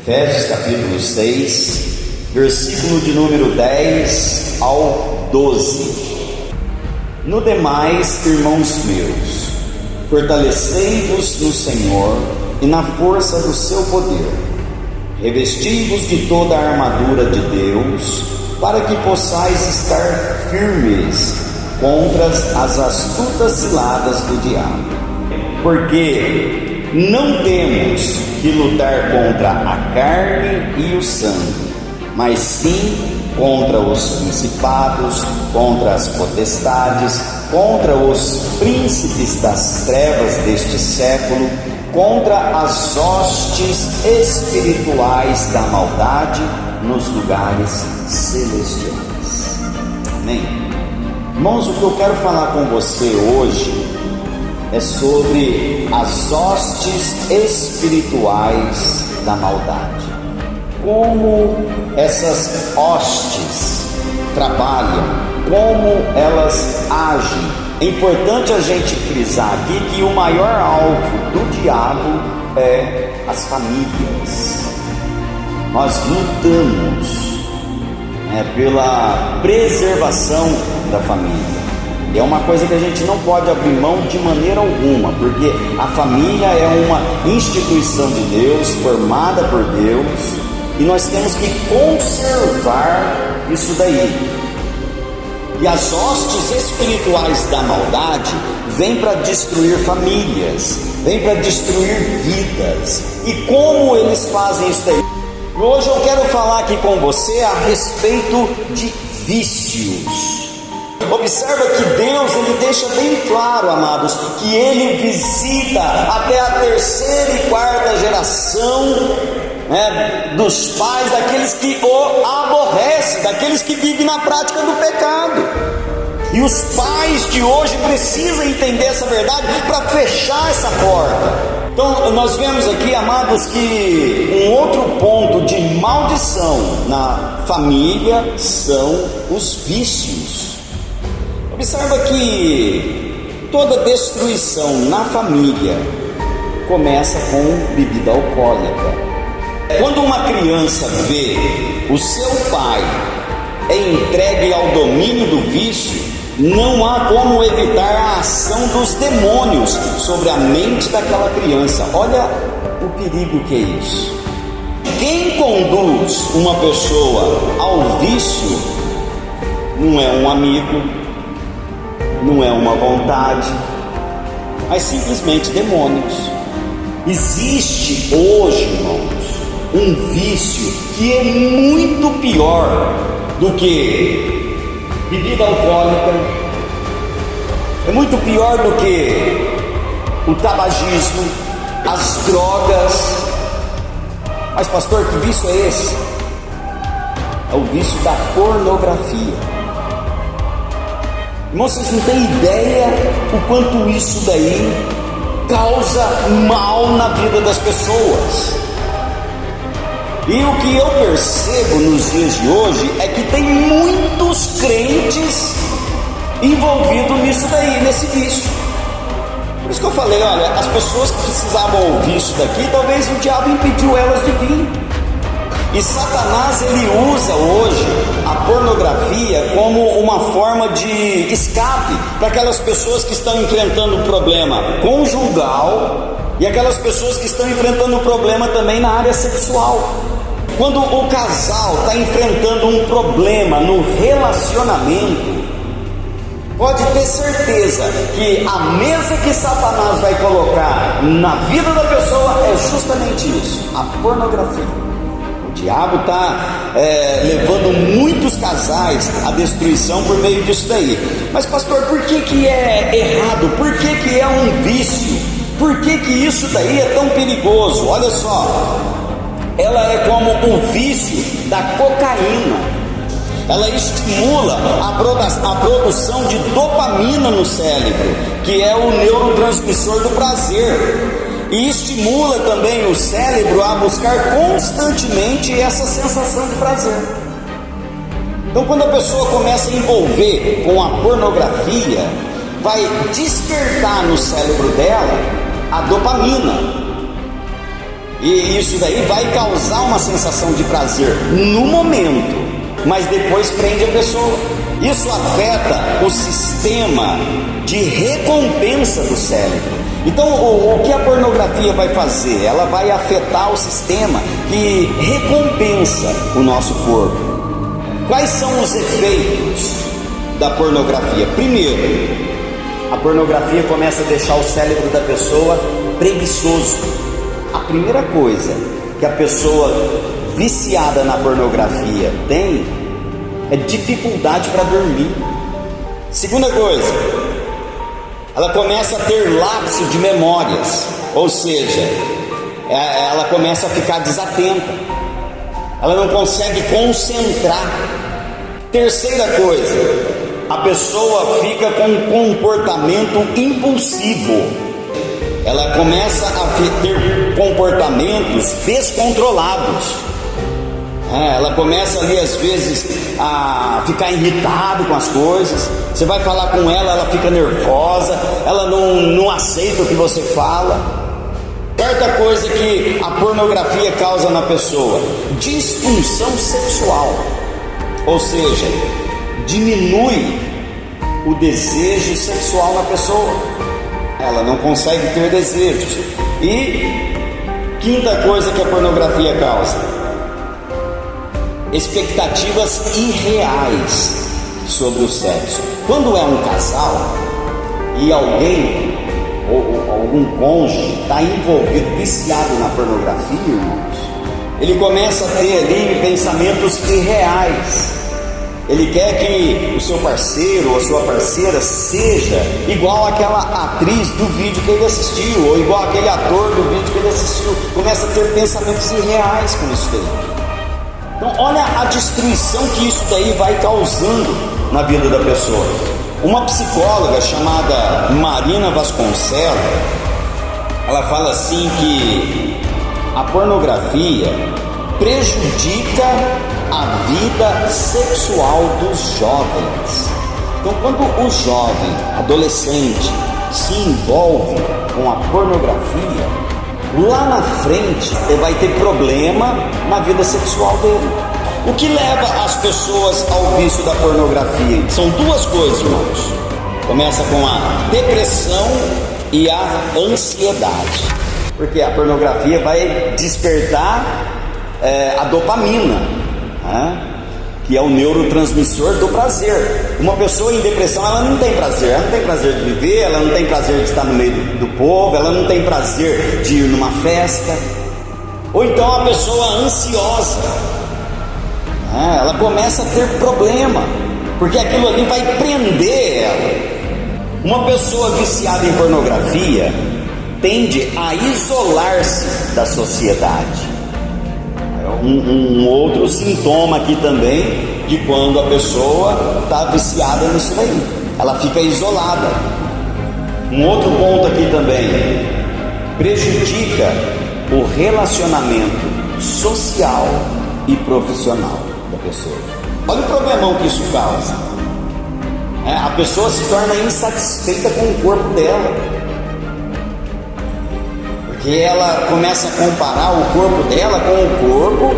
Efésios capítulo 6, versículo de número 10 ao 12. No demais, irmãos meus, fortalecei-vos no Senhor e na força do seu poder. Revesti-vos de toda a armadura de Deus, para que possais estar firmes contra as astutas ciladas do diabo. Porque não temos que lutar contra a carne e o sangue, mas sim contra os principados, contra as potestades, contra os príncipes das trevas deste século, contra as hostes espirituais da maldade nos lugares celestiais. Amém? Irmãos, o que eu quero falar com você hoje é sobre as hostes espirituais da maldade. Como essas hostes trabalham, como elas agem. É importante a gente frisar aqui que o maior alvo do diabo é as famílias. Nós lutamos pela preservação da família. É uma coisa que a gente não pode abrir mão de maneira alguma, porque a família é uma instituição de Deus, formada por Deus, e nós temos que conservar isso daí. E as hostes espirituais da maldade vêm para destruir famílias, vêm para destruir vidas. E como eles fazem isso daí? Hoje eu quero falar aqui com você a respeito de vícios. Observa que Deus, Ele deixa bem claro, amados, que Ele visita até a terceira e quarta geração dos pais, daqueles que o aborrecem, daqueles que vivem na prática do pecado. E os pais de hoje precisam entender essa verdade para fechar essa porta. Então nós vemos aqui, amados, que um outro ponto de maldição na família são os vícios. Observa que toda destruição na família começa com bebida alcoólica. Quando uma criança vê o seu pai entregue ao domínio do vício, não há como evitar a ação dos demônios sobre a mente daquela criança. Olha o perigo que é isso. Quem conduz uma pessoa ao vício não é um amigo, não é uma vontade, mas simplesmente demônios. Existe hoje, irmãos, um vício que é muito pior do que bebida alcoólica, é muito pior do que o tabagismo, as drogas. Mas pastor, que vício é esse? É o vício da pornografia. Irmão, vocês não têm ideia o quanto isso daí causa mal na vida das pessoas. E o que eu percebo nos dias de hoje é que tem muitos crentes envolvidos nisso daí, nesse vício. Por isso que eu falei, olha, as pessoas que precisavam ouvir isso daqui, talvez o diabo impediu elas de vir. E Satanás, ele usa hoje a pornografia como uma forma de escape para aquelas pessoas que estão enfrentando o problema conjugal e aquelas pessoas que estão enfrentando o problema também na área sexual. Quando o casal está enfrentando um problema no relacionamento, pode ter certeza que a mesa que Satanás vai colocar na vida da pessoa é justamente isso, a pornografia. O diabo está levando muitos casais à destruição por meio disso daí. Mas pastor, por que é errado? Por que é um vício? Por que isso daí é tão perigoso? Olha só, ela é como o vício da cocaína. Ela estimula a produção de dopamina no cérebro, que é o neurotransmissor do prazer. E estimula também o cérebro a buscar constantemente essa sensação de prazer. Então, quando a pessoa começa a envolver com a pornografia, vai despertar no cérebro dela a dopamina. E isso daí vai causar uma sensação de prazer no momento, mas depois prende a pessoa. Isso afeta o sistema de recompensa do cérebro. Então, o que a pornografia vai fazer? Ela vai afetar o sistema que recompensa o nosso corpo. Quais são os efeitos da pornografia? Primeiro, a pornografia começa a deixar o cérebro da pessoa preguiçoso. A primeira coisa que a pessoa viciada na pornografia tem é dificuldade para dormir. Segunda coisa, ela começa a ter lapso de memórias, ou seja, ela começa a ficar desatenta, ela não consegue concentrar. Terceira coisa, a pessoa fica com um comportamento impulsivo, ela começa a ter comportamentos descontrolados. Ela começa ali às vezes a ficar irritado com as coisas. Você vai falar com ela, ela fica nervosa, ela não aceita o que você fala. Quarta coisa que a pornografia causa na pessoa: disfunção sexual, ou seja, diminui o desejo sexual na pessoa, ela não consegue ter desejos. E quinta coisa que a pornografia causa: expectativas irreais sobre o sexo. Quando é um casal e alguém ou algum cônjuge está envolvido, viciado na pornografia, irmãos, ele começa a ter ali pensamentos irreais. Ele quer que o seu parceiro ou a sua parceira seja igual àquela atriz do vídeo que ele assistiu, ou igual àquele ator do vídeo que ele assistiu. Começa a ter pensamentos irreais com isso daí. Então olha a destruição que isso daí vai causando na vida da pessoa. Uma psicóloga chamada Marina Vasconcelos, ela fala assim que a pornografia prejudica a vida sexual dos jovens. Então quando o jovem, adolescente, se envolve com a pornografia, lá na frente ele vai ter problema na vida sexual dele. O que leva as pessoas ao vício da pornografia? São duas coisas, irmãos. Começa com a depressão e a ansiedade, porque a pornografia vai despertar a dopamina, que é o neurotransmissor do prazer. Uma pessoa em depressão, ela não tem prazer, ela não tem prazer de viver, ela não tem prazer de estar no meio do povo, ela não tem prazer de ir numa festa. Ou então a pessoa ansiosa, ela começa a ter problema, porque aquilo ali vai prender ela. Uma pessoa viciada em pornografia tende a isolar-se da sociedade. Um outro sintoma aqui também de quando a pessoa está viciada nisso daí, ela fica isolada. Um outro ponto aqui também: prejudica o relacionamento social e profissional da pessoa. Olha o problemão que isso causa. A pessoa se torna insatisfeita com o corpo dela, porque ela começa a comparar o corpo dela com o corpo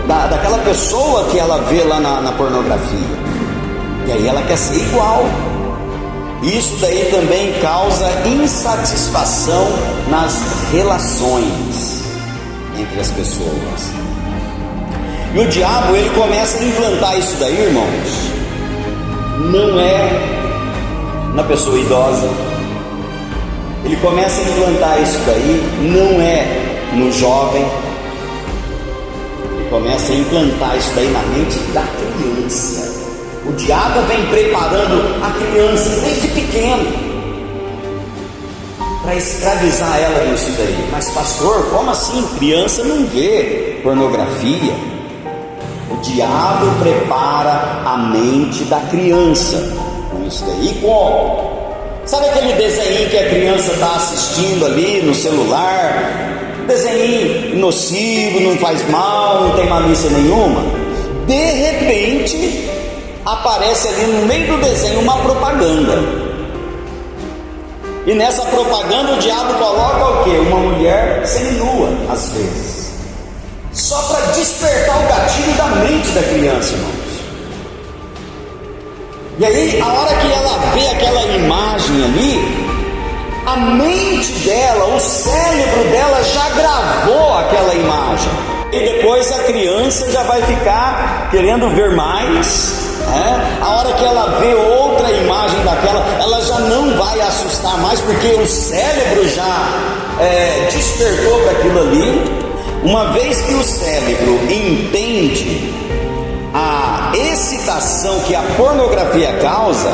daquela pessoa que ela vê lá na pornografia, e aí ela quer ser igual. Isso daí também causa insatisfação nas relações entre as pessoas. E o diabo, ele começa a implantar isso daí, irmãos, não é na pessoa idosa. Ele começa a implantar isso daí, não é no jovem. Ele começa a implantar isso daí na mente da criança. O diabo vem preparando a criança desde pequeno para escravizar ela nisso daí. Mas pastor, como assim? Criança não vê pornografia. O diabo prepara a mente da criança com isso daí. Como? Sabe aquele desenho que a criança está assistindo ali no celular? Desenho nocivo, não faz mal, não tem malícia nenhuma. De repente aparece ali no meio do desenho uma propaganda. E nessa propaganda o diabo coloca o quê? Uma mulher seminua, às vezes, só para despertar o gatilho da mente da criança, irmãos. E aí, a hora que ela vê aquela imagem ali, a mente dela, o cérebro dela já gravou aquela imagem. E depois a criança já vai ficar querendo ver mais, né? A hora que ela vê outra imagem daquela, ela já não vai assustar mais, porque o cérebro já despertou para aquilo ali. Uma vez que o cérebro entende a excitação que a pornografia causa,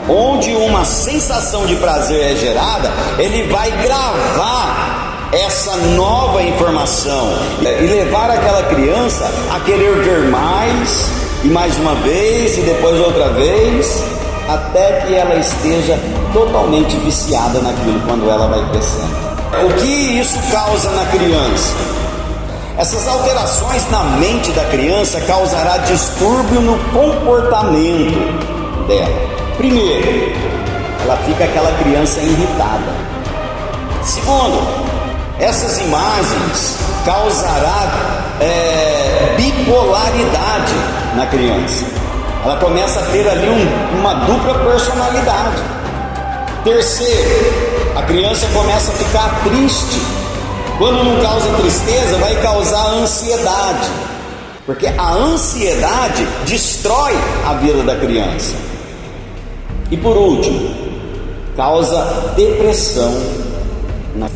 onde uma sensação de prazer é gerada, ele vai gravar essa nova informação e levar aquela criança a querer ver mais, e mais uma vez, e depois outra vez, até que ela esteja totalmente viciada naquilo quando ela vai crescendo. O que isso causa na criança? Essas alterações na mente da criança causará distúrbio no comportamento dela. Primeiro, ela fica aquela criança irritada. Segundo, essas imagens causará bipolaridade na criança. Ela começa a ter ali uma dupla personalidade. Terceiro, a criança começa a ficar triste. Quando não causa tristeza, vai causar ansiedade, porque a ansiedade destrói a vida da criança. E por último, causa depressão.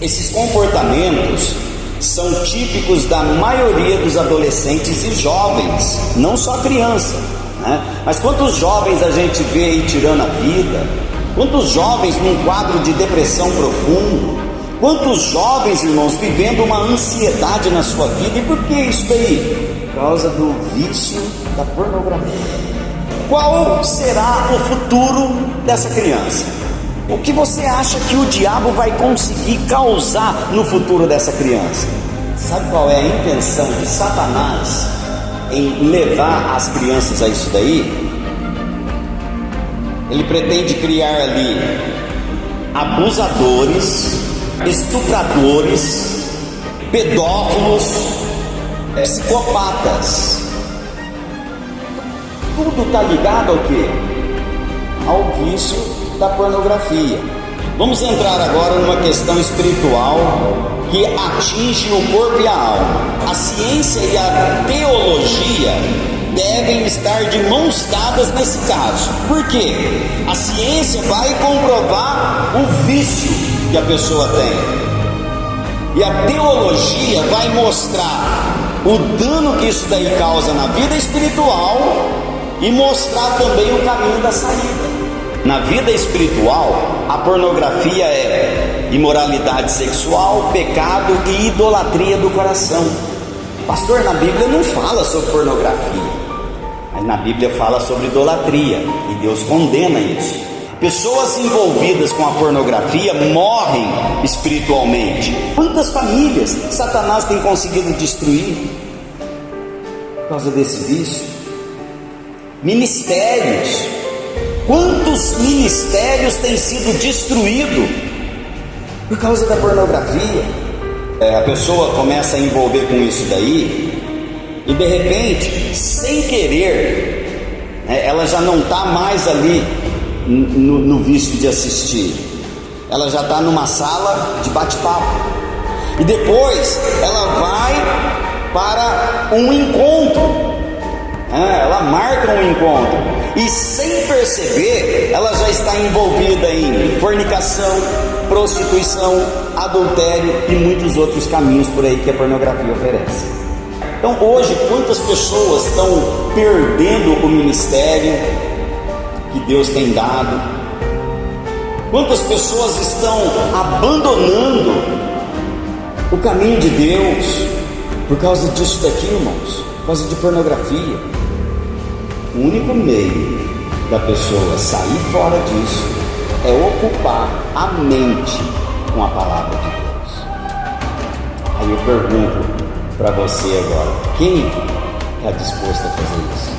Esses comportamentos são típicos da maioria dos adolescentes e jovens, não só criança, né? Mas quantos jovens a gente vê aí tirando a vida? Quantos jovens num quadro de depressão profundo? Quantos jovens, irmãos, vivendo uma ansiedade na sua vida? E por que isso daí? Por causa do vício da pornografia. Qual será o futuro dessa criança? O que você acha que o diabo vai conseguir causar no futuro dessa criança? Sabe qual é a intenção de Satanás em levar as crianças a isso daí? Ele pretende criar ali abusadores, estupradores, pedófilos, psicopatas. Tudo está ligado ao quê? Ao vício da pornografia. Vamos entrar agora numa questão espiritual que atinge o corpo e a alma. A ciência e a teologia devem estar de mãos dadas nesse caso. Por quê? A ciência vai comprovar o vício que a pessoa tem, e a teologia vai mostrar o dano que isso daí causa na vida espiritual e mostrar também o caminho da saída. Na vida espiritual, a pornografia é imoralidade sexual, pecado e idolatria do coração. Pastor, na Bíblia não fala sobre pornografia, mas na Bíblia fala sobre idolatria, e Deus condena isso. Pessoas envolvidas com a pornografia morrem espiritualmente. Quantas famílias Satanás tem conseguido destruir por causa desse vício? Ministérios. Quantos ministérios têm sido destruídos por causa da pornografia? A pessoa começa a envolver com isso daí, e de repente, sem querer, ela já não está mais ali no vício de assistir. Ela já está numa sala de bate-papo, e depois ela vai para um encontro. Ela marca um encontro, e sem perceber, ela já está envolvida em fornicação, prostituição, adultério e muitos outros caminhos por aí que a pornografia oferece. Então hoje, quantas pessoas estão perdendo o ministério que Deus tem dado? Quantas pessoas estão abandonando o caminho de Deus por causa disso daqui, irmãos? Por causa de pornografia. O único meio da pessoa sair fora disso é ocupar a mente com a palavra de Deus. Aí eu pergunto para você agora, quem está disposto a fazer isso?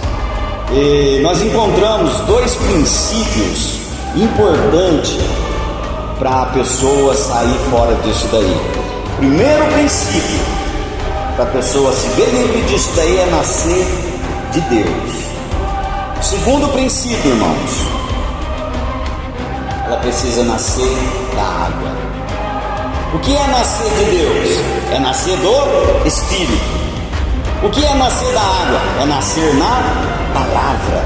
E nós encontramos dois princípios importantes para a pessoa sair fora disso daí? Primeiro princípio para a pessoa se ver livre disso daí é nascer de Deus. Segundo princípio, irmãos, ela precisa nascer da água. O que é nascer de Deus? É nascer do Espírito. O que é nascer da água? É nascer na palavra.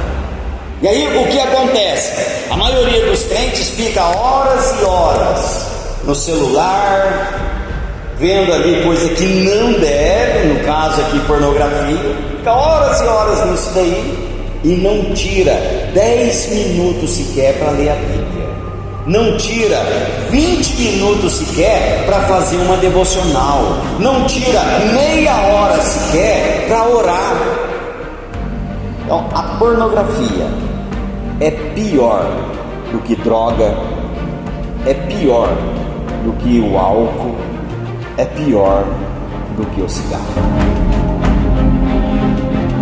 E aí o que acontece? A maioria dos crentes fica horas e horas no celular, vendo ali coisa que não deve, no caso aqui pornografia, fica horas e horas nisso daí e não tira 10 minutos sequer para ler a Bíblia. Não tira 20 minutos sequer para fazer uma devocional. Não tira meia hora sequer para orar. Então a pornografia é pior do que droga, é pior do que o álcool, é pior do que o cigarro.